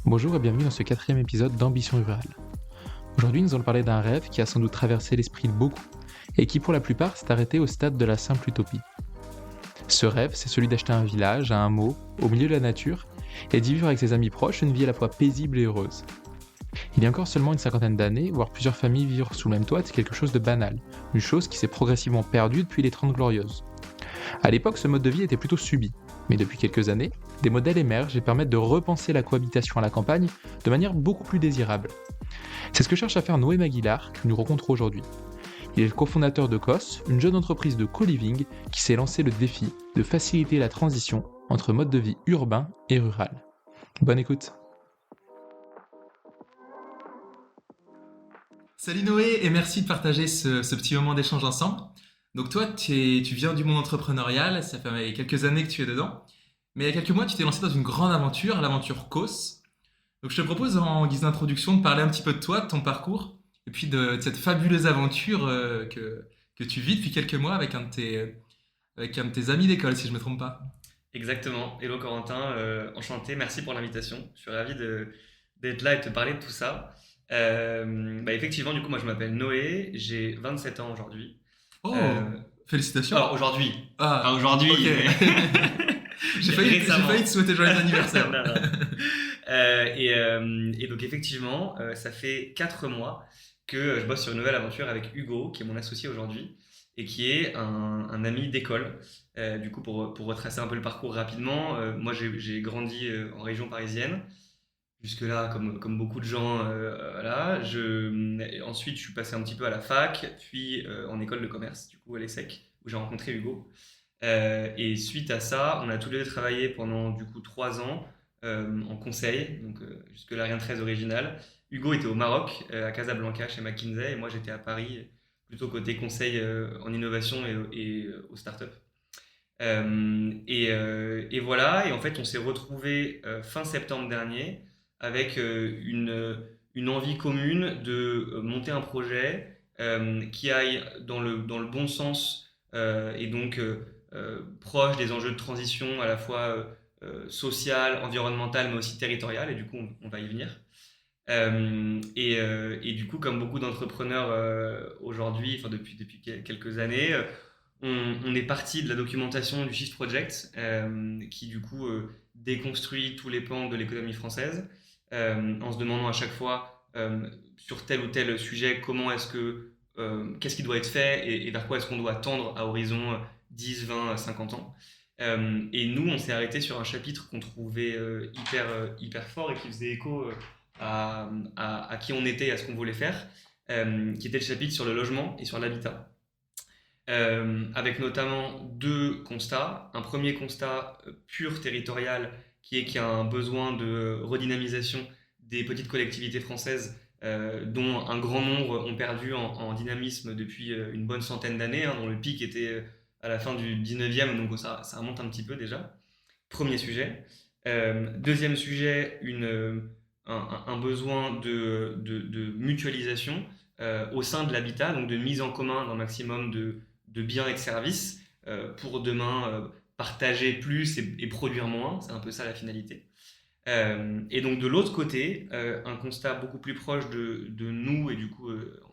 Bonjour et bienvenue dans ce 4e épisode d'Ambition Rurale. Aujourd'hui, nous allons parler d'un rêve qui a sans doute traversé l'esprit de beaucoup et qui, pour la plupart, s'est arrêté au stade de la simple utopie. Ce rêve, c'est celui d'acheter un village, un hameau, au milieu de la nature et d'y vivre avec ses amis proches une vie à la fois paisible et heureuse. Il y a encore seulement une cinquantaine d'années, voir plusieurs familles vivre sous le même toit était quelque chose de banal, une chose qui s'est progressivement perdue depuis les 30 Glorieuses. À l'époque, ce mode de vie était plutôt subi, mais depuis quelques années, des modèles émergent et permettent de repenser la cohabitation à la campagne de manière beaucoup plus désirable. C'est ce que cherche à faire Noé Maguilar, que nous rencontrons aujourd'hui. Il est le cofondateur de COS, une jeune entreprise de co-living qui s'est lancé le défi de faciliter la transition entre mode de vie urbain et rural. Bonne écoute. Salut Noé et merci de partager ce petit moment d'échange ensemble. Donc toi, tu viens du monde entrepreneurial, ça fait quelques années que tu es dedans, mais il y a quelques mois, tu t'es lancé dans une grande aventure, l'aventure COS. Donc je te propose en guise d'introduction de parler un petit peu de toi, de ton parcours, et puis de cette fabuleuse aventure que tu vis depuis quelques mois avec un de tes amis d'école, si je ne me trompe pas. Exactement. Hello Corentin, enchanté, merci pour l'invitation. Je suis ravi d'être là et de te parler de tout ça. Effectivement, du coup, moi je m'appelle Noé, j'ai 27 ans aujourd'hui. Oh, félicitations. Alors aujourd'hui, Ah, pas aujourd'hui, ok. mais J'ai failli te souhaiter joyeux anniversaire. Non, non. Et donc effectivement, ça fait 4 mois que je bosse sur une nouvelle aventure avec Hugo, qui est mon associé aujourd'hui, et qui est un ami d'école. Du coup, pour retracer un peu le parcours rapidement, moi j'ai grandi en région parisienne. Jusque-là, comme beaucoup de gens, voilà. Ensuite, je suis passé un petit peu à la fac, puis en école de commerce, du coup à l'ESSEC, où j'ai rencontré Hugo. Et suite à ça, on a tous les deux travaillé pendant du coup 3 ans en conseil, donc jusque-là rien de très original. Hugo était au Maroc, à Casablanca chez McKinsey, et moi j'étais à Paris, plutôt côté conseil en innovation et aux startups. Et voilà, et en fait on s'est retrouvés fin septembre dernier avec une envie commune de monter un projet qui aille dans le bon sens et donc proche des enjeux de transition à la fois sociale, environnementale, mais aussi territoriale, et du coup on va y venir. Et du coup, comme beaucoup d'entrepreneurs aujourd'hui, enfin depuis quelques années, on est parti de la documentation du Shift Project, qui du coup déconstruit tous les pans de l'économie française, en se demandant à chaque fois sur tel ou tel sujet qu'est-ce qui doit être fait et vers quoi est-ce qu'on doit tendre à horizon 10, 20, 50 ans. Et nous, on s'est arrêté sur un chapitre qu'on trouvait hyper fort et qui faisait écho à qui on était et à ce qu'on voulait faire, qui était le chapitre sur le logement et sur l'habitat. Avec notamment 2 constats. Un premier constat pur territorial qui est qu'il y a un besoin de redynamisation des petites collectivités françaises dont un grand nombre ont perdu en dynamisme depuis une bonne centaine d'années, dont le pic était à la fin du 19e, donc ça remonte un petit peu déjà. Premier sujet. Deuxième sujet, un besoin de mutualisation au sein de l'habitat, donc de mise en commun d'un maximum de biens et de services pour demain partager plus et produire moins. C'est un peu ça la finalité. Et donc de l'autre côté, un constat beaucoup plus proche de nous, et du coup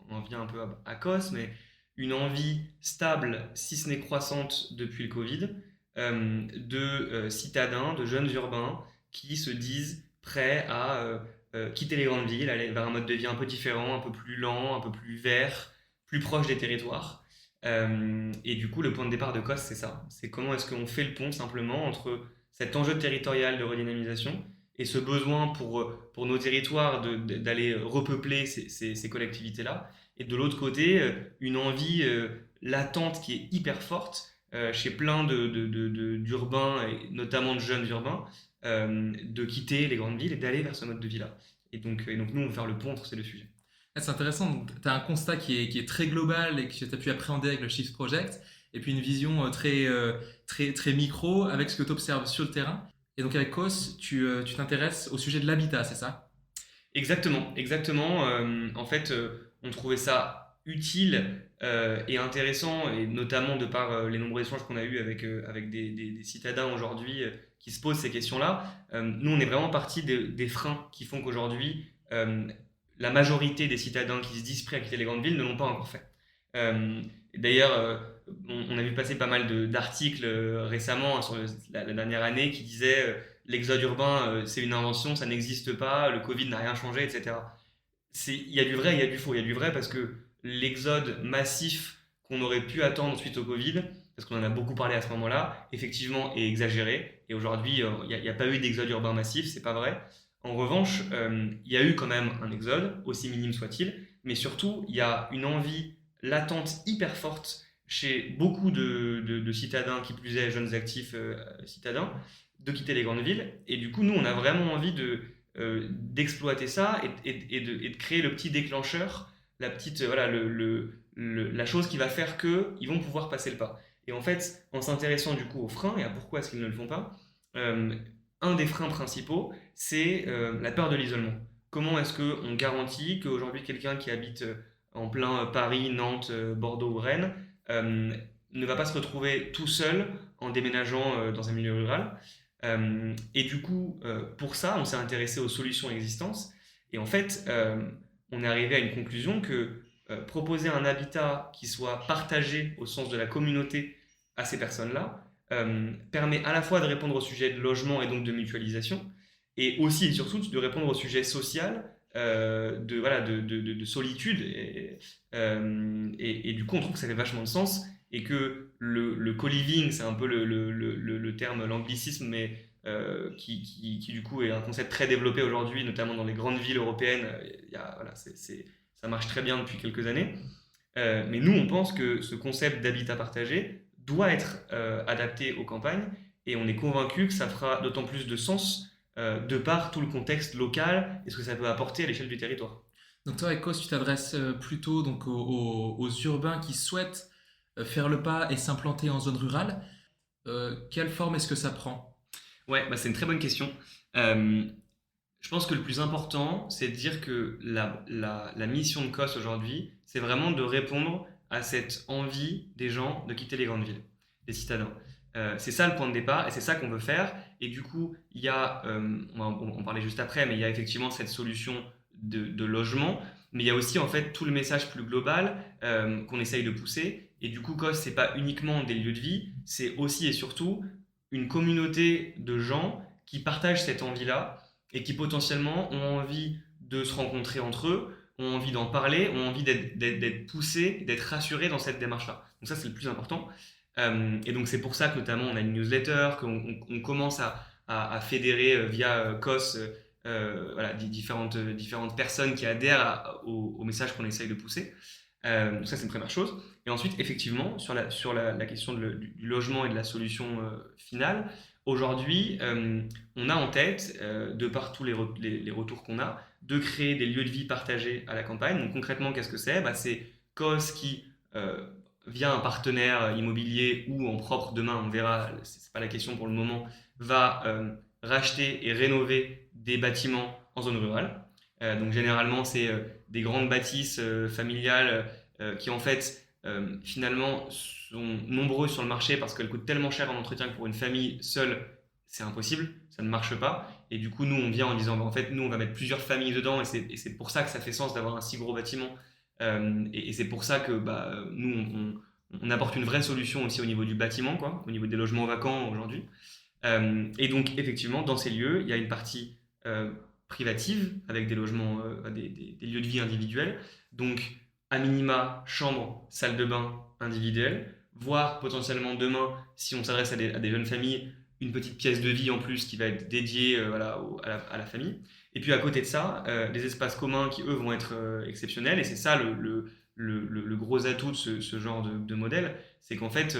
on en vient un peu à COS, mais une envie stable, si ce n'est croissante depuis le Covid, de citadins, de jeunes urbains qui se disent prêts à quitter les grandes villes, aller vers un mode de vie un peu différent, un peu plus lent, un peu plus vert, plus proche des territoires. Et du coup, le point de départ de COS, c'est ça. C'est comment est-ce qu'on fait le pont simplement entre cet enjeu territorial de redynamisation et ce besoin pour nos territoires d'aller repeupler ces collectivités-là. Et de l'autre côté, une envie latente qui est hyper forte chez plein d'urbains, et notamment de jeunes urbains, de quitter les grandes villes et d'aller vers ce mode de vie-là. Et donc nous, on veut faire le pont entre ces 2 sujets. Ah, c'est intéressant, tu as un constat qui est très global et que tu as pu appréhender avec le Shift Project, et puis une vision très micro avec ce que tu observes sur le terrain. Et donc avec COS, tu t'intéresses au sujet de l'habitat, c'est ça? Exactement. En fait, on trouvait ça utile et intéressant, et notamment de par les nombreux échanges qu'on a eus avec des citadins aujourd'hui qui se posent ces questions-là. Nous, on est vraiment parti des freins qui font qu'aujourd'hui, la majorité des citadins qui se disent prêts à quitter les grandes villes ne l'ont pas encore fait. D'ailleurs, on a vu passer pas mal d'articles récemment, sur la dernière année, qui disaient l'exode urbain, c'est une invention, ça n'existe pas, le Covid n'a rien changé, etc. Il y a du vrai, il y a du faux. Il y a du vrai parce que l'exode massif qu'on aurait pu attendre suite au Covid, parce qu'on en a beaucoup parlé à ce moment-là, effectivement est exagéré. Et aujourd'hui, il n'y a pas eu d'exode urbain massif, c'est pas vrai. En revanche, il y a eu quand même un exode, aussi minime soit-il, mais surtout, il y a une envie latente hyper forte chez beaucoup de citadins, qui plus est jeunes actifs citadins, de quitter les grandes villes. Et du coup, nous, on a vraiment envie d'exploiter ça et de créer le petit déclencheur, la petite, voilà, la chose qui va faire qu'ils vont pouvoir passer le pas. Et en fait, en s'intéressant du coup aux freins et à pourquoi est-ce qu'ils ne le font pas, un des freins principaux, c'est la peur de l'isolement. Comment est-ce qu'on garantit qu'aujourd'hui quelqu'un qui habite en plein Paris, Nantes, Bordeaux ou Rennes ne va pas se retrouver tout seul en déménageant dans un milieu rural. Et du coup, pour ça, on s'est intéressé aux solutions existantes. Et en fait, on est arrivé à une conclusion que proposer un habitat qui soit partagé au sens de la communauté à ces personnes-là permet à la fois de répondre au sujet de logement et donc de mutualisation, et aussi et surtout de répondre au sujet social, de solitude. Et du coup, on trouve que ça fait vachement de sens et que le co-living, c'est un peu le terme, l'anglicisme, mais qui du coup est un concept très développé aujourd'hui, notamment dans les grandes villes européennes. Voilà, ça marche très bien depuis quelques années. Mais nous, on pense que ce concept d'habitat partagé doit être adapté aux campagnes, et on est convaincu que ça fera d'autant plus de sens de par tout le contexte local et ce que ça peut apporter à l'échelle du territoire. Donc toi, Ecos, tu t'adresses plutôt donc aux urbains qui souhaitent faire le pas et s'implanter en zone rurale. Quelle forme est-ce que ça prend? Ouais, bah c'est une très bonne question. Euh, je pense que le plus important, c'est de dire que la mission de COS aujourd'hui, c'est vraiment de répondre à cette envie des gens de quitter les grandes villes, des citadins. C'est ça le point de départ et c'est ça qu'on veut faire. Et du coup, il y a, on va en parler juste après, mais il y a effectivement cette solution de logement, mais il y a aussi en fait tout le message plus global qu'on essaye de pousser. Et du coup, COS, c'est pas uniquement des lieux de vie, c'est aussi et surtout une communauté de gens qui partagent cette envie-là et qui potentiellement ont envie de se rencontrer entre eux, ont envie d'en parler, ont envie d'être poussés, d'être rassurés dans cette démarche-là. Donc ça, c'est le plus important. Et donc c'est pour ça que notamment on a une newsletter, qu'on commence à fédérer via COS voilà, différentes personnes qui adhèrent au message qu'on essaye de pousser. Donc ça, c'est une première chose. Et ensuite, effectivement, sur la question du logement et de la solution finale, aujourd'hui, on a en tête, de par tous les retours qu'on a, de créer des lieux de vie partagés à la campagne. Donc concrètement, qu'est-ce que c'est? C'est COS qui, via un partenaire immobilier ou en propre demain, on verra, c'est pas la question pour le moment, va racheter et rénover des bâtiments en zone rurale. Donc généralement, c'est des grandes bâtisses familiales qui en fait finalement sont nombreuses sur le marché parce qu'elles coûtent tellement cher en entretien que pour une famille seule, c'est impossible, ça ne marche pas. Et du coup, nous, on vient en disant, en fait, nous, on va mettre plusieurs familles dedans, et c'est pour ça que ça fait sens d'avoir un si gros bâtiment. Et c'est pour ça que nous, on apporte une vraie solution aussi au niveau du bâtiment, quoi, au niveau des logements vacants aujourd'hui. Et donc, effectivement, dans ces lieux, il y a une partie privative avec des logements, des lieux de vie individuels. Donc, à minima, chambre, salle de bain individuelle, voire potentiellement demain, si on s'adresse à des jeunes familles, une petite pièce de vie en plus qui va être dédiée voilà, à la famille. Et puis à côté de ça, des espaces communs qui, eux, vont être exceptionnels. Et c'est ça le gros atout de ce genre de modèle, c'est qu'en fait,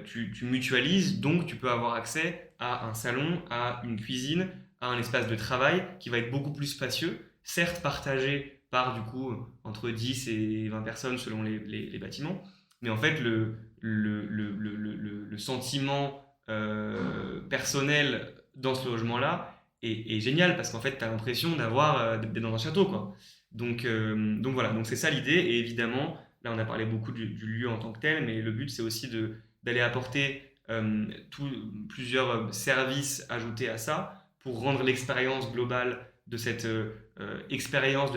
tu mutualises, donc tu peux avoir accès à un salon, à une cuisine, à un espace de travail qui va être beaucoup plus spacieux, certes partagé par du coup entre 10 et 20 personnes selon les bâtiments, mais en fait le sentiment personnel dans ce logement-là est génial parce qu'en fait tu as l'impression d'être dans un château, quoi. Donc voilà, donc c'est ça l'idée, et évidemment là, on a parlé beaucoup du lieu en tant que tel, mais le but, c'est aussi d'aller apporter plusieurs services ajoutés à ça pour rendre l'expérience globale de cette expérience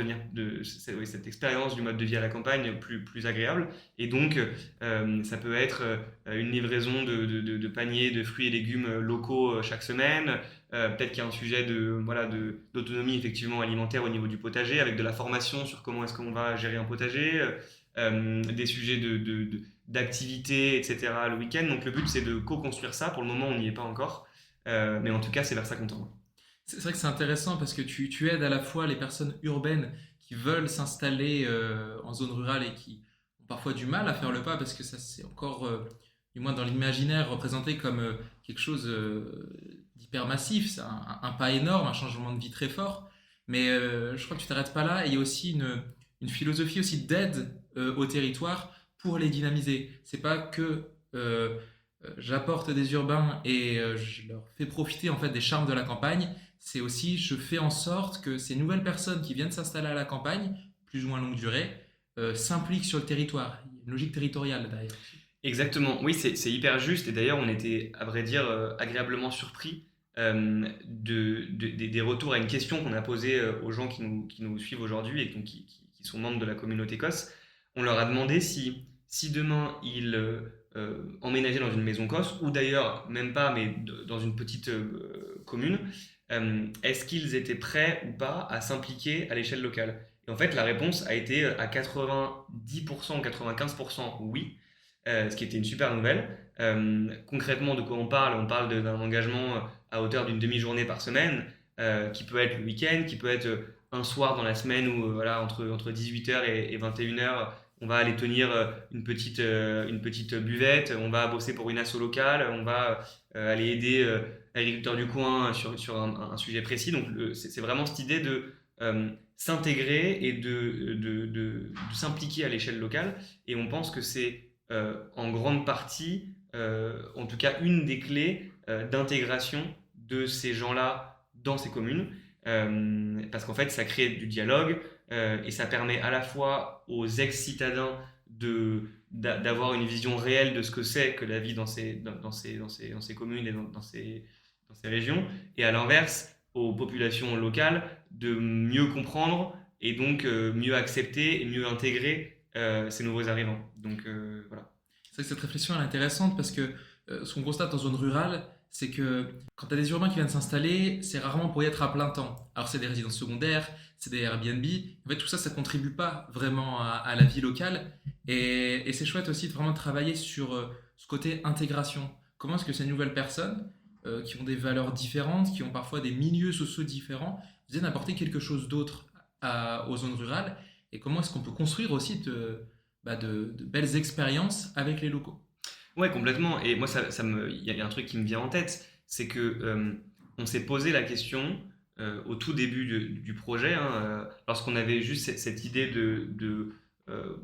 cette expérience du mode de vie à la campagne plus agréable. Et donc, ça peut être une livraison de paniers de fruits et légumes locaux chaque semaine. Peut-être qu'il y a un sujet d'autonomie effectivement alimentaire au niveau du potager, avec de la formation sur comment est-ce qu'on va gérer un potager, des sujets d'activité, etc. le week-end. Donc le but, c'est de co-construire ça. Pour le moment, on n'y est pas encore. Mais en tout cas, c'est vers ça qu'on tend. C'est vrai que c'est intéressant parce que tu aides à la fois les personnes urbaines qui veulent s'installer en zone rurale et qui ont parfois du mal à faire le pas parce que ça c'est encore, du moins dans l'imaginaire, représenté comme quelque chose d'hyper massif. C'est un pas énorme, un changement de vie très fort. Mais je crois que tu t'arrêtes pas là et il y a aussi une philosophie aussi d'aide au territoire pour les dynamiser. C'est pas que j'apporte des urbains et je leur fais profiter en fait des charmes de la campagne. C'est aussi je fais en sorte que ces nouvelles personnes qui viennent s'installer à la campagne, plus ou moins longue durée, s'impliquent sur le territoire. Il y a une logique territoriale derrière. Exactement, oui, c'est hyper juste. Et d'ailleurs, on était, à vrai dire, agréablement surpris des retours à une question qu'on a posée aux gens qui nous suivent aujourd'hui et donc qui sont membres de la communauté COS. On leur a demandé si demain ils emménageaient dans une maison COS, ou d'ailleurs, même pas, mais dans une petite commune, est-ce qu'ils étaient prêts ou pas à s'impliquer à l'échelle locale? Et en fait, la réponse a été à 90% ou 95% oui, ce qui était une super nouvelle. Concrètement, de quoi on parle? On parle d'un engagement à hauteur d'une demi-journée par semaine, qui peut être le week-end, qui peut être un soir dans la semaine où voilà, entre 18h et 21h, on va aller tenir une petite buvette, on va bosser pour une asso locale, on va aller aider l'agriculteur du coin sur un sujet précis. Donc c'est vraiment cette idée de s'intégrer et de s'impliquer à l'échelle locale. Et on pense que c'est en grande partie, en tout cas une des clés d'intégration de ces gens-là dans ces communes. Parce qu'en fait, ça crée du dialogue et ça permet à la fois aux ex-citadins d'avoir une vision réelle de ce que c'est que la vie dans ces communes et dans ces régions, et à l'inverse, aux populations locales de mieux comprendre et donc mieux accepter et mieux intégrer ces nouveaux arrivants. Donc voilà. C'est vrai que cette réflexion est intéressante parce que ce qu'on constate en zone rurale, c'est que quand tu as des urbains qui viennent s'installer, c'est rarement pour y être à plein temps. Alors c'est des résidences secondaires, c'est des Airbnb. En fait, tout ça, ça contribue pas vraiment à la vie locale. Et c'est chouette aussi de vraiment travailler sur ce côté intégration. Comment est-ce que ces nouvelles personnes, qui ont des valeurs différentes, qui ont parfois des milieux sociaux différents, viennent apporter quelque chose d'autre aux zones rurales? Et comment est-ce qu'on peut construire aussi de belles expériences avec les locaux? Ouais, complètement. Et moi, il y a un truc qui me vient en tête, c'est que on s'est posé la question au tout début du projet, hein, lorsqu'on avait juste cette idée de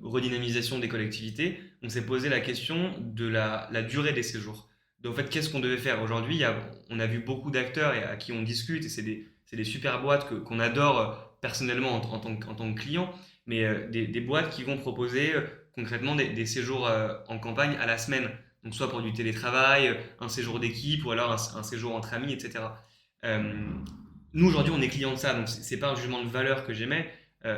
redynamisation des collectivités, on s'est posé la question de la durée des séjours. Donc, en fait, qu'est-ce qu'on devait faire aujourd'hui? On a vu beaucoup d'acteurs et à qui on discute, et c'est des super boîtes qu'on adore personnellement en tant que client, mais des boîtes qui vont proposer concrètement des séjours en campagne à la semaine. Donc soit pour du télétravail, un séjour d'équipe ou alors un séjour entre amis, etc. Euh, Nous aujourd'hui on est clients de ça, donc c'est pas un jugement de valeur que j'émets.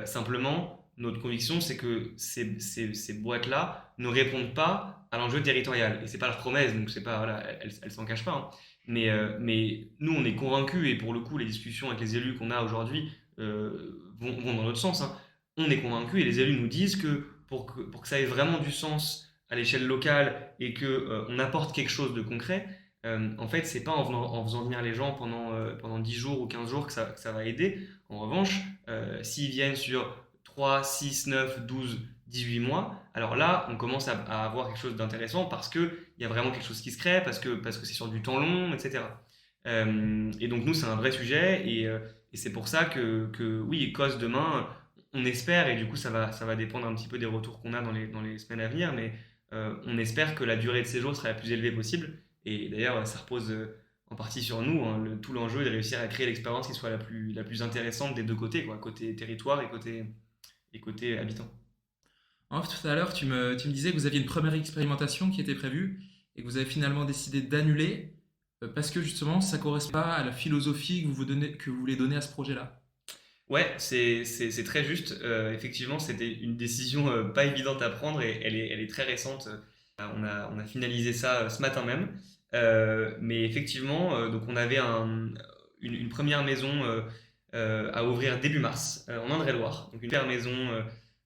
Simplement, notre conviction c'est que ces boîtes-là ne répondent pas à l'enjeu territorial. Et c'est pas leur promesse, donc c'est pas, voilà, elles s'en cachent pas, hein. Mais nous on est convaincus, et pour le coup les discussions avec les élus qu'on a aujourd'hui vont dans notre sens, hein. On est convaincus et les élus nous disent que pour que ça ait vraiment du sens à l'échelle locale et que on apporte quelque chose de concret, en fait, c'est pas en faisant venir les gens pendant 10 jours ou 15 jours que ça va aider. En revanche, s'ils viennent sur 3, 6, 9, 12, 18 mois, alors là, on commence à avoir quelque chose d'intéressant parce qu'il y a vraiment quelque chose qui se crée, parce que c'est sur du temps long, etc. Et donc, nous, c'est un vrai sujet, et c'est pour ça que oui, COS demain, on espère, et du coup, ça va dépendre un petit peu des retours qu'on a dans les semaines à venir, mais on espère que la durée de séjour sera la plus élevée possible. Et d'ailleurs, ça repose en partie sur nous, hein. Tout l'enjeu est de réussir à créer l'expérience qui soit la plus intéressante des deux côtés, quoi, côté territoire et côté habitant. En fait, tout à l'heure, tu me disais que vous aviez une première expérimentation qui était prévue et que vous avez finalement décidé d'annuler parce que justement, ça ne correspond pas à la philosophie que vous voulez donner à ce projet-là. Ouais, c'est très juste. Effectivement, c'était une décision pas évidente à prendre et elle est très récente. On a finalisé ça ce matin même. Mais effectivement, donc on avait une première maison à ouvrir début mars en Indre-et-Loire. Donc une première maison,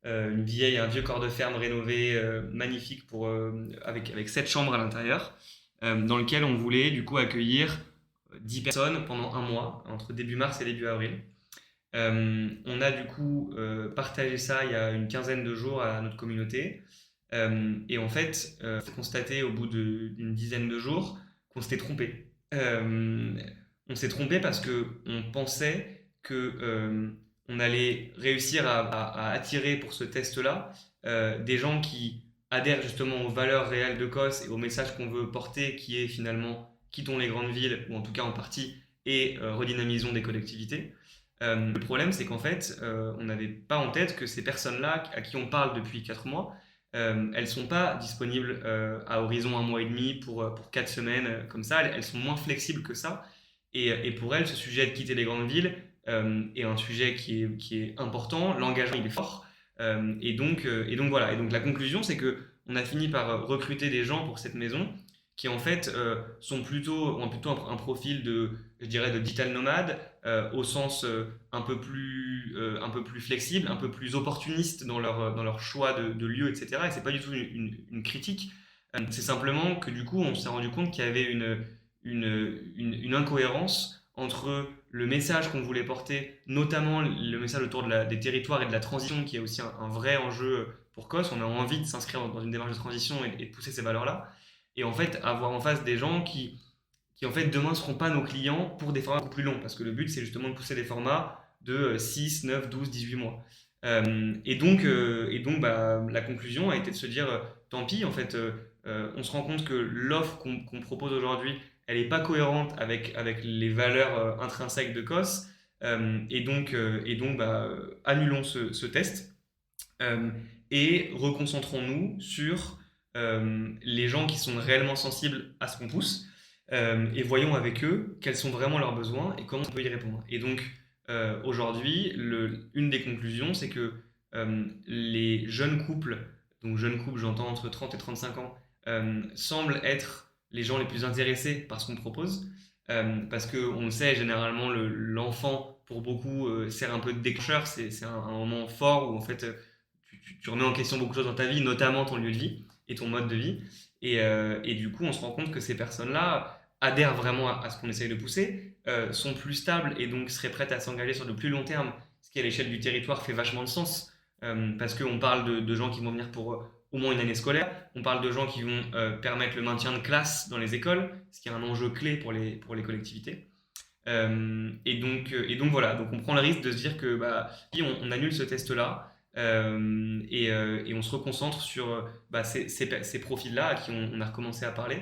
un vieux corps de ferme rénové, magnifique avec 7 chambres à l'intérieur, dans lequel on voulait du coup accueillir 10 personnes pendant un mois, entre début mars et début avril. On a du coup partagé ça il y a une quinzaine de jours à notre communauté. Et en fait, on a constaté au bout d'une dizaine de jours qu'on s'était trompé. On s'est trompé parce qu'on pensait on allait réussir à attirer pour ce test-là des gens qui adhèrent justement aux valeurs réelles de COS et au message qu'on veut porter, qui est finalement quittons les grandes villes, ou en tout cas en partie, et redynamisons des collectivités. Le problème, c'est qu'en fait, on n'avait pas en tête que ces personnes-là, à qui on parle depuis 4 mois, elles ne sont pas disponibles à horizon un mois et demi pour 4 semaines, comme ça. Elles sont moins flexibles que ça. Et pour elles, ce sujet de quitter les grandes villes est un sujet qui est important. L'engagement, il est fort. Et donc voilà. Et donc la conclusion, c'est qu'on a fini par recruter des gens pour cette maison qui en fait ont plutôt un profil je dirais, de digital nomade, au sens un peu plus flexible, un peu plus opportuniste dans leur choix de lieu, etc. Et c'est pas du tout une critique. C'est simplement que du coup, on s'est rendu compte qu'il y avait une incohérence entre le message qu'on voulait porter, notamment le message autour des territoires et de la transition, qui est aussi un vrai enjeu pour COS. On a envie de s'inscrire dans une démarche de transition et de pousser ces valeurs-là. Et en fait, avoir en face des gens qui en fait demain ne seront pas nos clients pour des formats beaucoup plus longs, parce que le but c'est justement de pousser des formats de 6, 9, 12, 18 mois. Et donc la conclusion a été de se dire tant pis, en fait, on se rend compte que l'offre qu'on propose aujourd'hui, elle n'est pas cohérente avec les valeurs intrinsèques de COS, annulons ce test et reconcentrons-nous sur les gens qui sont réellement sensibles à ce qu'on pousse, et voyons avec eux quels sont vraiment leurs besoins et comment on peut y répondre. Et donc aujourd'hui, une des conclusions, c'est que les jeunes couples, donc jeunes couples j'entends entre 30 et 35 ans, semblent être les gens les plus intéressés par ce qu'on propose, parce qu'on le sait, généralement l'enfant pour beaucoup sert un peu de déclencheur, c'est un moment fort où en fait tu remets en question beaucoup de choses dans ta vie, notamment ton lieu de vie et ton mode de vie. Et du coup, on se rend compte que ces personnes-là adhèrent vraiment à ce qu'on essaye de pousser, sont plus stables et donc seraient prêtes à s'engager sur le plus long terme, ce qui à l'échelle du territoire fait vachement de sens, parce qu'on parle de gens qui vont venir pour au moins une année scolaire, on parle de gens qui vont permettre le maintien de classe dans les écoles, ce qui est un enjeu clé pour les collectivités. Et donc voilà, donc on prend le risque de se dire que on annule ce test-là, et on se reconcentre sur ces profils-là à qui on a recommencé à parler,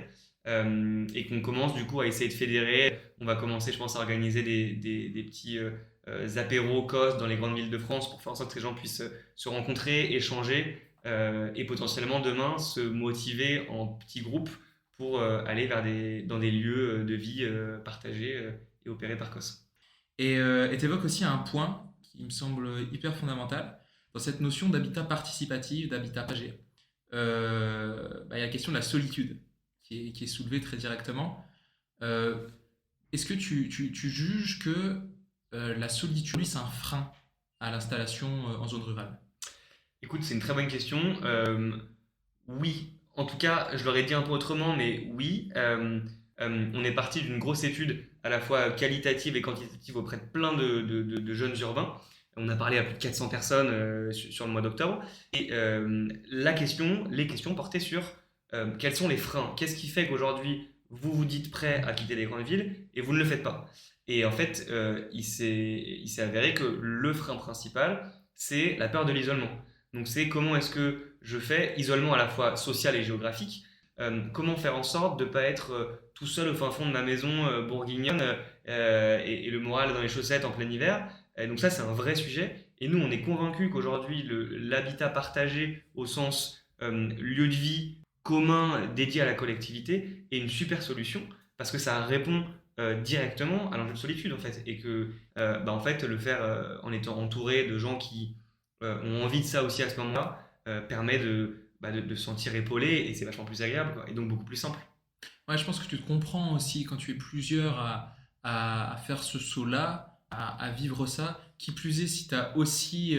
et qu'on commence du coup à essayer de fédérer. On va commencer, je pense, à organiser des petits apéros COS dans les grandes villes de France pour faire en sorte que ces gens puissent se rencontrer, échanger, et potentiellement demain se motiver en petits groupes pour aller dans des lieux de vie partagés et opérés par COS. Et tu évoques aussi un point qui me semble hyper fondamental dans cette notion d'habitat participatif, d'habitat partagé. Il y a la question de la solitude qui est soulevée très directement. Est-ce que tu juges que la solitude, lui, c'est un frein à l'installation en zone rurale? Écoute, c'est une très bonne question. Oui, en tout cas, je l'aurais dit un peu autrement, mais oui. On est parti d'une grosse étude à la fois qualitative et quantitative auprès de plein de jeunes urbains. On a parlé à plus de 400 personnes sur le mois d'octobre. Et les questions portaient sur quels sont les freins. Qu'est-ce qui fait qu'aujourd'hui, vous vous dites prêt à quitter les grandes villes et vous ne le faites pas? Et en fait, il s'est avéré que le frein principal, c'est la peur de l'isolement. Donc c'est comment est-ce que je fais isolement à la fois social et géographique, comment faire en sorte de ne pas être tout seul au fin fond de ma maison bourguignonne, et le moral dans les chaussettes en plein hiver. Donc ça, c'est un vrai sujet. Et nous, on est convaincus qu'aujourd'hui, l'habitat partagé au sens lieu de vie commun dédié à la collectivité est une super solution parce que ça répond directement à l'enjeu de solitude en fait. Et que en fait, le faire en étant entouré de gens qui ont envie de ça aussi à ce moment-là permet de se sentir épaulé et c'est vachement plus agréable quoi, et donc beaucoup plus simple. Ouais, je pense que tu te comprends aussi quand tu es plusieurs à faire ce saut-là, à vivre ça. Qui plus est, si tu as aussi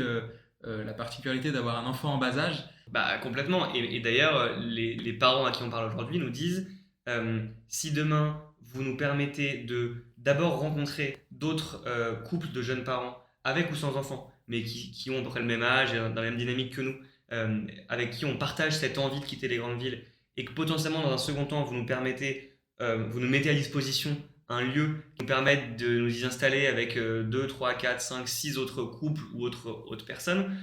la particularité d'avoir un enfant en bas âge. Bah, complètement. Et d'ailleurs, les parents à qui on parle aujourd'hui nous disent si demain vous nous permettez de d'abord rencontrer d'autres couples de jeunes parents, avec ou sans enfants, mais qui ont à peu près le même âge et dans la même dynamique que nous, avec qui on partage cette envie de quitter les grandes villes, et que potentiellement dans un second temps vous nous mettez à disposition un lieu qui nous permette de nous y installer avec 2, 3, 4, 5, 6 autres couples ou autres personnes,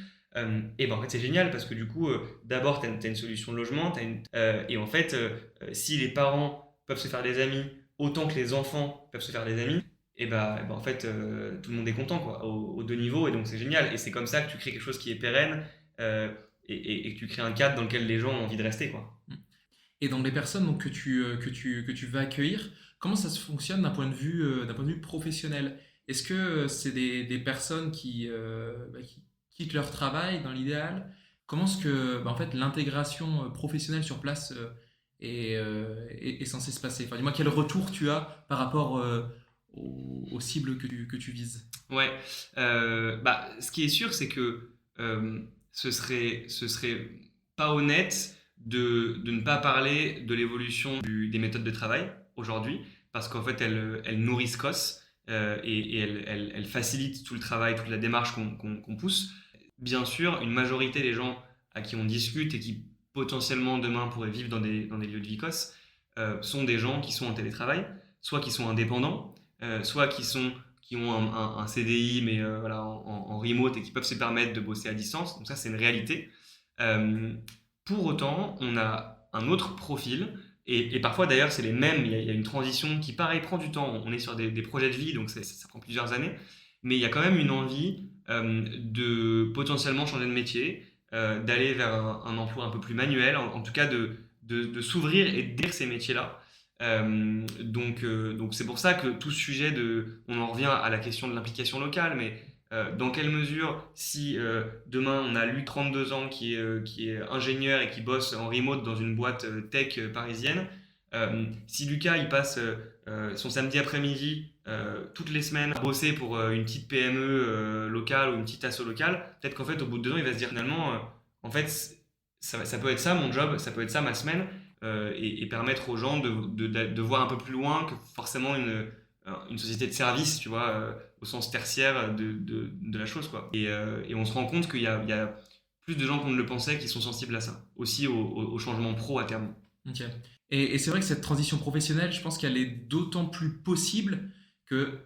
et ben en fait c'est génial parce que du coup d'abord t'as une solution de logement, et en fait si les parents peuvent se faire des amis autant que les enfants peuvent se faire des amis, et ben en fait tout le monde est content quoi, aux deux niveaux, et donc c'est génial, et c'est comme ça que tu crées quelque chose qui est pérenne, et que tu crées un cadre dans lequel les gens ont envie de rester quoi. Et dans les personnes donc, que tu vas accueillir, comment ça se fonctionne d'un point de vue professionnel? Est-ce que c'est des personnes qui quittent leur travail dans l'idéal? Comment est-ce que en fait, l'intégration professionnelle sur place est censée se passer? Enfin, dis-moi quel retour tu as par rapport aux cibles que tu vises. Ouais, ce qui est sûr, c'est que ce serait pas honnête de ne pas parler de l'évolution des méthodes de travail aujourd'hui, parce qu'en fait, elles nourrissent COS et elles facilitent tout le travail, toute la démarche qu'on pousse. Bien sûr, une majorité des gens à qui on discute et qui potentiellement demain pourraient vivre dans des lieux de vie COS sont des gens qui sont en télétravail, soit qui sont indépendants, soit qui ont un CDI, mais voilà, en remote, et qui peuvent se permettre de bosser à distance. Donc ça, c'est une réalité. Euh, pour autant, on a un autre profil, et parfois d'ailleurs, c'est les mêmes. Il y a une transition qui, pareil, prend du temps. On est sur des projets de vie, donc ça prend plusieurs années. Mais il y a quand même une envie de potentiellement changer de métier, d'aller vers un emploi un peu plus manuel, en tout cas de s'ouvrir et de dire ces métiers-là. Donc c'est pour ça que tout ce sujet on en revient à la question de l'implication locale, mais dans quelle mesure, si demain on a lui 32 ans qui est ingénieur et qui bosse en remote dans une boîte tech parisienne, si Lucas il passe son samedi après-midi toutes les semaines à bosser pour une petite PME locale ou une petite asso locale, peut-être qu'en fait au bout de 2 ans il va se dire finalement en fait ça peut être ça mon job, ça peut être ça ma semaine, et permettre aux gens de voir un peu plus loin que forcément une société de service, tu vois, au sens tertiaire de la chose, quoi. Et on se rend compte qu'il y a plus de gens qu'on ne le pensait qui sont sensibles à ça, aussi au changement pro à terme. Ok. Et c'est vrai que cette transition professionnelle, je pense qu'elle est d'autant plus possible que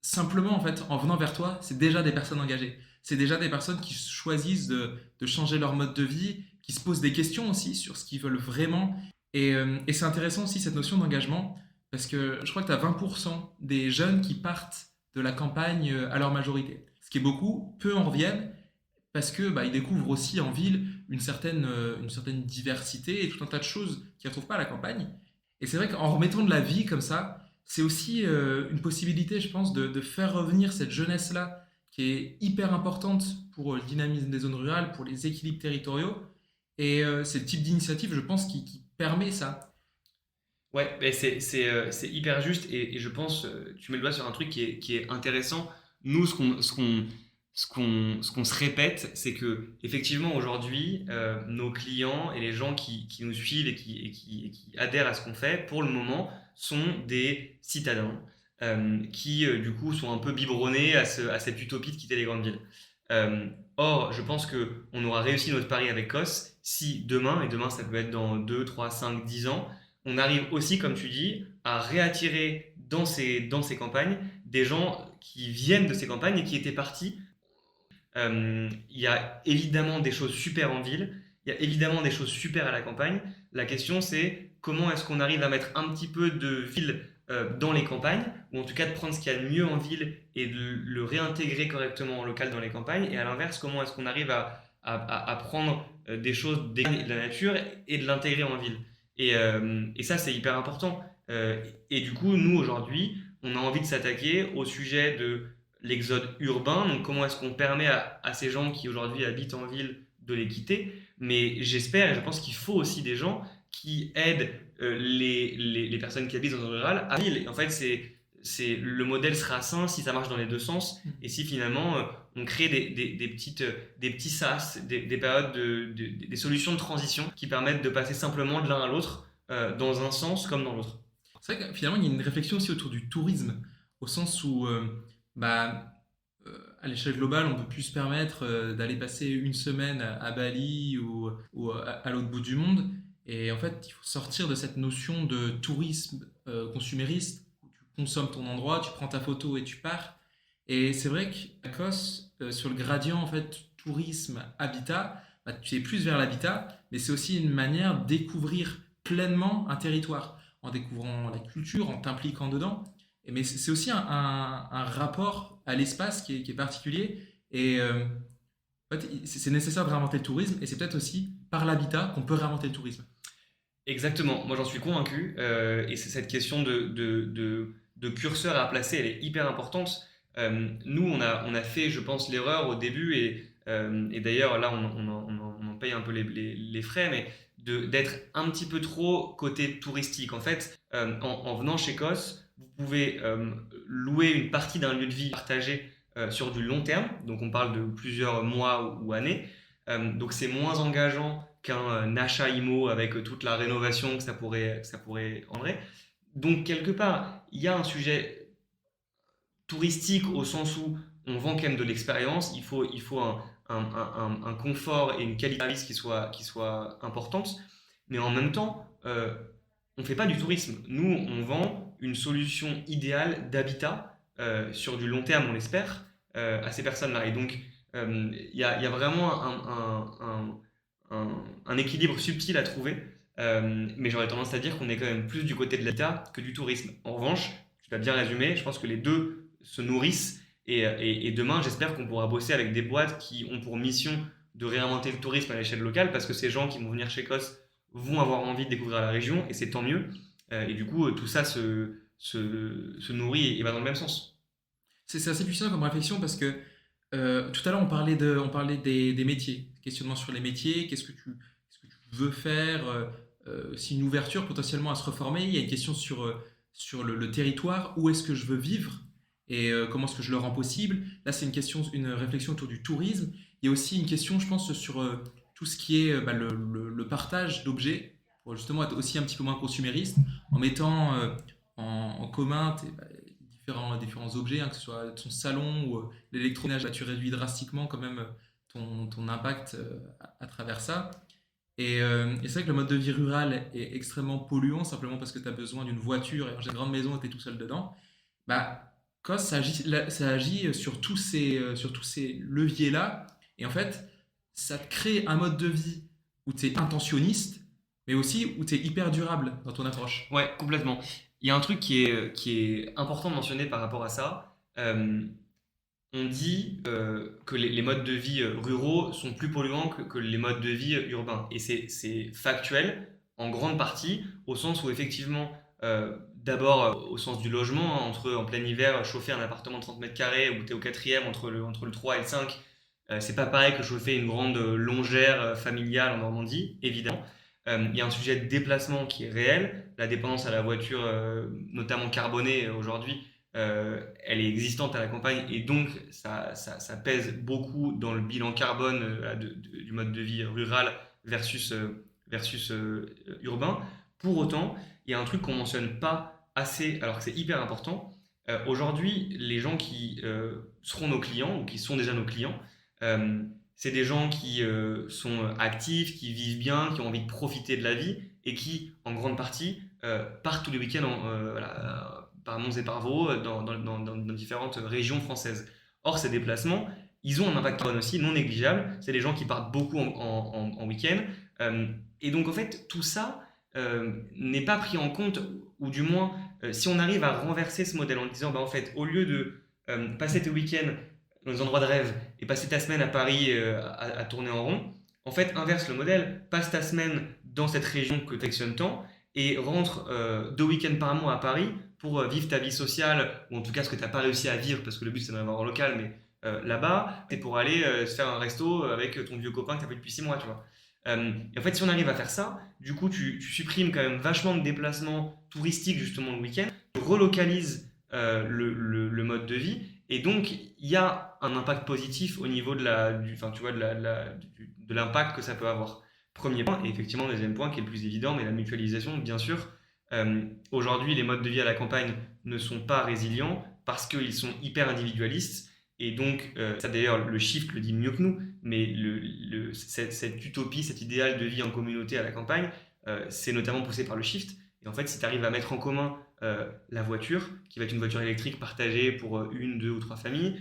simplement, en fait, en venant vers toi, c'est déjà des personnes engagées. C'est déjà des personnes qui choisissent de changer leur mode de vie, qui se posent des questions aussi sur ce qu'ils veulent vraiment. Et c'est intéressant aussi cette notion d'engagement, parce que je crois que tu as 20% des jeunes qui partent de la campagne à leur majorité. Ce qui est beaucoup, peu en reviennent, parce que ils découvrent aussi en ville une certaine diversité et tout un tas de choses qu'ils ne retrouvent pas à la campagne. Et c'est vrai qu'en remettant de la vie comme ça, c'est aussi une possibilité, je pense, de faire revenir cette jeunesse-là, qui est hyper importante pour le dynamisme des zones rurales, pour les équilibres territoriaux. Et c'est le type d'initiative, je pense, qui permet ça. Ouais, mais c'est hyper juste, et je pense, tu mets le doigt sur un truc qui est intéressant. Nous, ce qu'on se répète, c'est que effectivement aujourd'hui, nos clients et les gens qui nous suivent et qui adhèrent à ce qu'on fait, pour le moment, sont des citadins qui, du coup, sont un peu biberonnés à cette utopie de quitter les grandes villes. Or, je pense qu'on aura réussi notre pari avec COS si demain, et demain ça peut être dans 2, 3, 5, 10 ans, on arrive aussi, comme tu dis, à réattirer dans ces campagnes des gens qui viennent de ces campagnes et qui étaient partis. Il y a évidemment des choses super en ville, il y a évidemment des choses super à la campagne. La question c'est comment est-ce qu'on arrive à mettre un petit peu de ville dans les campagnes, ou en tout cas de prendre ce qu'il y a de mieux en ville et de le réintégrer correctement en local dans les campagnes, et à l'inverse, comment est-ce qu'on arrive à prendre des choses de la nature et de l'intégrer en ville. Et ça, c'est hyper important. Et du coup, nous, aujourd'hui, on a envie de s'attaquer au sujet de l'exode urbain, donc comment est-ce qu'on permet à ces gens qui aujourd'hui habitent en ville de les quitter, mais j'espère et je pense qu'il faut aussi des gens qui aident les personnes qui habitent dans le rural à ville. Et en fait, le modèle sera sain si ça marche dans les deux sens et si finalement on crée des petits sas, des périodes, des solutions de transition qui permettent de passer simplement de l'un à l'autre dans un sens comme dans l'autre. C'est vrai que finalement, il y a une réflexion aussi autour du tourisme, au sens où, bah, à l'échelle globale, on peut plus se permettre d'aller passer une semaine à Bali ou à l'autre bout du monde. Et en fait, il faut sortir de cette notion de tourisme consumériste, où tu consommes ton endroit, tu prends ta photo et tu pars. Et c'est vrai qu'à Kos, sur le gradient en fait tourisme habitat, bah, tu es plus vers l'habitat, mais c'est aussi une manière de découvrir pleinement un territoire, en découvrant la culture, en t'impliquant dedans. Mais c'est aussi un rapport à l'espace qui est particulier. Et en fait, c'est nécessaire de réinventer le tourisme, et c'est peut-être aussi par l'habitat qu'on peut réinventer le tourisme. Exactement, moi j'en suis convaincu, et c'est cette question de curseur à placer, elle est hyper importante. Nous, on a fait, je pense, l'erreur au début, et d'ailleurs là on en paye un peu les frais, mais d'être un petit peu trop côté touristique. En fait, en venant chez Kos, vous pouvez louer une partie d'un lieu de vie partagé sur du long terme, donc on parle de plusieurs mois ou années, donc c'est moins engageant qu'un achat IMO avec toute la rénovation que ça pourrait engendrer. Donc quelque part, il y a un sujet touristique au sens où on vend quand même de l'expérience, il faut un confort et une qualité de service qui soit importante, mais en même temps, on ne fait pas du tourisme. Nous, on vend une solution idéale d'habitat sur du long terme, on l'espère, à ces personnes-là. Et donc, il y a vraiment un équilibre subtil à trouver, mais j'aurais tendance à dire qu'on est quand même plus du côté de l'habitat que du tourisme. En revanche, tu l'as bien résumé, je pense que les deux se nourrissent et demain, j'espère qu'on pourra bosser avec des boîtes qui ont pour mission de réinventer le tourisme à l'échelle locale parce que ces gens qui vont venir chez Kos vont avoir envie de découvrir la région et c'est tant mieux. Et du coup, tout ça se nourrit et va dans le même sens. C'est assez puissant comme réflexion parce que tout à l'heure on parlait des métiers, questionnement sur les métiers, qu'est-ce que tu veux faire, si une ouverture potentiellement à se reformer, il y a une question sur le territoire, où est-ce que je veux vivre et comment est-ce que je le rends possible. Là, c'est une réflexion autour du tourisme. Il y a aussi une question, je pense, sur tout ce qui est le partage d'objets, pour justement être aussi un petit peu moins consumériste, en mettant en commun différents objets, hein, que ce soit ton salon ou l'électroménager, bah, tu réduis drastiquement quand même ton impact à travers ça. Et c'est vrai que le mode de vie rural est extrêmement polluant, simplement parce que tu as besoin d'une voiture et une grande maison et tu es tout seul dedans. Bah, COS, ça agit sur tous ces leviers-là. Et en fait, ça te crée un mode de vie où tu es intentionniste, mais aussi où tu es hyper durable dans ton approche. Ouais, complètement. Il y a un truc qui est important de mentionner par rapport à ça. On dit que les modes de vie ruraux sont plus polluants que les modes de vie urbains. Et c'est factuel en grande partie, au sens où effectivement, d'abord au sens du logement, hein, en plein hiver, chauffer un appartement de 30 mètres carrés où tu es au quatrième entre le 3 et le 5, c'est pas pareil que chauffer une grande longère familiale en Normandie, évidemment. Il y a un sujet de déplacement qui est réel. La dépendance à la voiture, notamment carbonée aujourd'hui, elle est existante à la campagne et donc ça pèse beaucoup dans le bilan carbone du mode de vie rural versus urbain. Pour autant, il y a un truc qu'on ne mentionne pas assez, alors que c'est hyper important. Aujourd'hui, les gens qui seront nos clients ou qui sont déjà nos clients, c'est des gens qui sont actifs, qui vivent bien, qui ont envie de profiter de la vie et qui, en grande partie, partent tous les week-ends par Mons et par Vaux dans différentes régions françaises. Or, ces déplacements, ils ont un impact carbone aussi non négligeable. C'est des gens qui partent beaucoup en week-end. Et donc, en fait, tout ça, n'est pas pris en compte, ou du moins, si on arrive à renverser ce modèle en disant, en fait, au lieu de passer tes week-ends dans des endroits de rêve et passer ta semaine à Paris à tourner en rond, en fait, inverse le modèle, passe ta semaine dans cette région que tu affectionnes tant et rentre 2 week-ends par mois à Paris pour vivre ta vie sociale, ou en tout cas ce que tu n'as pas réussi à vivre, parce que le but c'est d'en avoir en local, mais là-bas, c'est pour aller se faire un resto avec ton vieux copain que tu as vu depuis 6 mois, tu vois. Et en fait, si on arrive à faire ça, du coup, tu supprimes quand même vachement de déplacements touristiques justement le week-end, tu relocalises le mode de vie, et donc il y a un impact positif au niveau de l'impact que ça peut avoir. Premier point, et effectivement, deuxième point qui est le plus évident, mais la mutualisation, bien sûr. Aujourd'hui, les modes de vie à la campagne ne sont pas résilients parce qu'ils sont hyper individualistes. Et donc, ça d'ailleurs, le shift le dit mieux que nous, mais cette utopie, cet idéal de vie en communauté à la campagne, c'est notamment poussé par le shift. Et en fait, si tu arrives à mettre en commun la voiture, qui va être une voiture électrique partagée pour 1, 2 ou 3 familles,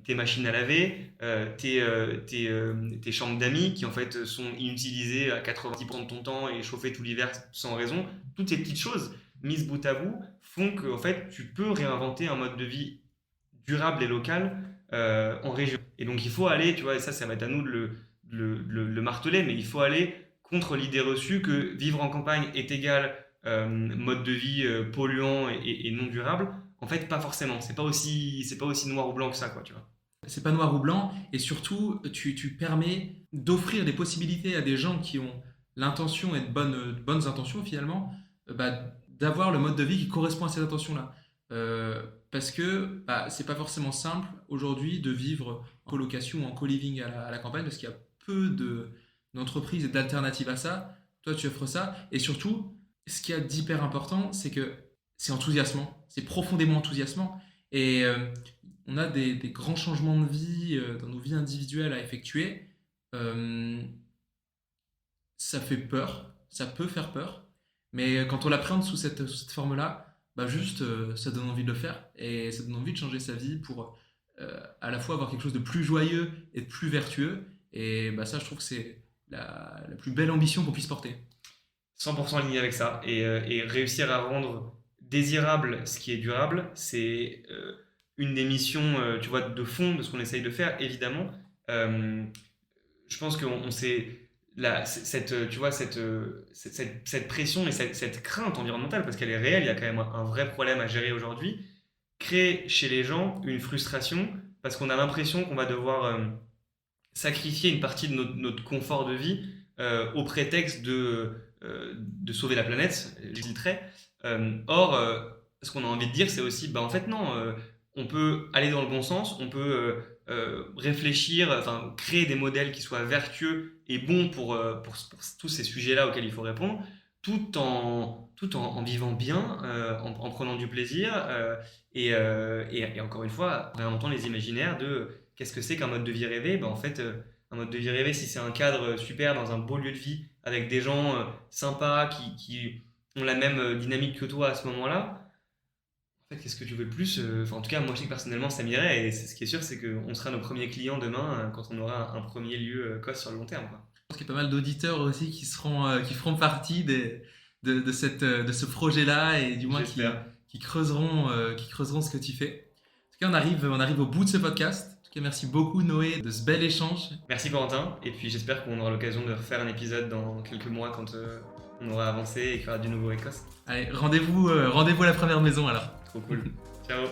tes machines à laver, tes chambres d'amis qui en fait sont inutilisées à 90% de ton temps et chauffées tout l'hiver sans raison, toutes ces petites choses mises bout à bout font que en fait, tu peux réinventer un mode de vie durable et local en région. Et donc il faut aller, tu vois, et ça va être à nous de le marteler, mais il faut aller contre l'idée reçue que vivre en campagne est égal mode de vie polluant et non durable. En fait, pas forcément. C'est pas aussi noir ou blanc que ça, quoi, tu vois. C'est pas noir ou blanc, et surtout, tu permets d'offrir des possibilités à des gens qui ont l'intention et de bonnes intentions finalement, d'avoir le mode de vie qui correspond à ces intentions-là. Parce que c'est pas forcément simple aujourd'hui de vivre en colocation ou en co-living à la campagne, parce qu'il y a peu d'entreprises et d'alternatives à ça. Toi, tu offres ça, et surtout, ce qu'il y a d'hyper important, c'est que c'est enthousiasmant, c'est profondément enthousiasmant, et on a des grands changements de vie dans nos vies individuelles à effectuer. Ça fait peur, ça peut faire peur, mais quand on l'appréhende sous cette forme-là, ça donne envie de le faire, et ça donne envie de changer sa vie pour à la fois avoir quelque chose de plus joyeux et de plus vertueux, et ça, je trouve que c'est la plus belle ambition qu'on puisse porter. 100% aligné avec ça, et réussir à rendre désirable ce qui est durable, c'est une des missions, tu vois, de fond de ce qu'on essaye de faire, évidemment. Je pense qu'on sait cette pression et cette crainte environnementale, parce qu'elle est réelle, il y a quand même un vrai problème à gérer aujourd'hui, crée chez les gens une frustration parce qu'on a l'impression qu'on va devoir sacrifier une partie de notre confort de vie au prétexte de sauver la planète, je dis le trait. Or, ce qu'on a envie de dire, c'est aussi, en fait, non, on peut aller dans le bon sens, on peut réfléchir, enfin, créer des modèles qui soient vertueux et bons pour tous ces sujets-là auxquels il faut répondre, tout en vivant bien, en prenant du plaisir, et encore une fois, en réinventant les imaginaires de qu'est-ce que c'est qu'un mode de vie rêvé. En fait, un mode de vie rêvé, si c'est un cadre super dans un beau lieu de vie, avec des gens sympas qui ont la même dynamique que toi à ce moment-là, en fait, qu'est-ce que tu veux de plus? En tout cas, moi, je sais que personnellement, ça m'irait. Et ce qui est sûr, c'est qu'on sera nos premiers clients demain quand on aura un premier lieu COS sur le long terme, quoi. Je pense qu'il y a pas mal d'auditeurs aussi qui feront partie de ce projet-là, et du moins qui creuseront ce que tu fais. En tout cas, on arrive au bout de ce podcast. En tout cas, merci beaucoup Noé de ce bel échange. Merci Corentin, et puis j'espère qu'on aura l'occasion de refaire un épisode dans quelques mois quand on aura avancé et qu'il y aura du nouveau Écosse. Allez, rendez-vous à la première maison alors. Trop cool. Ciao.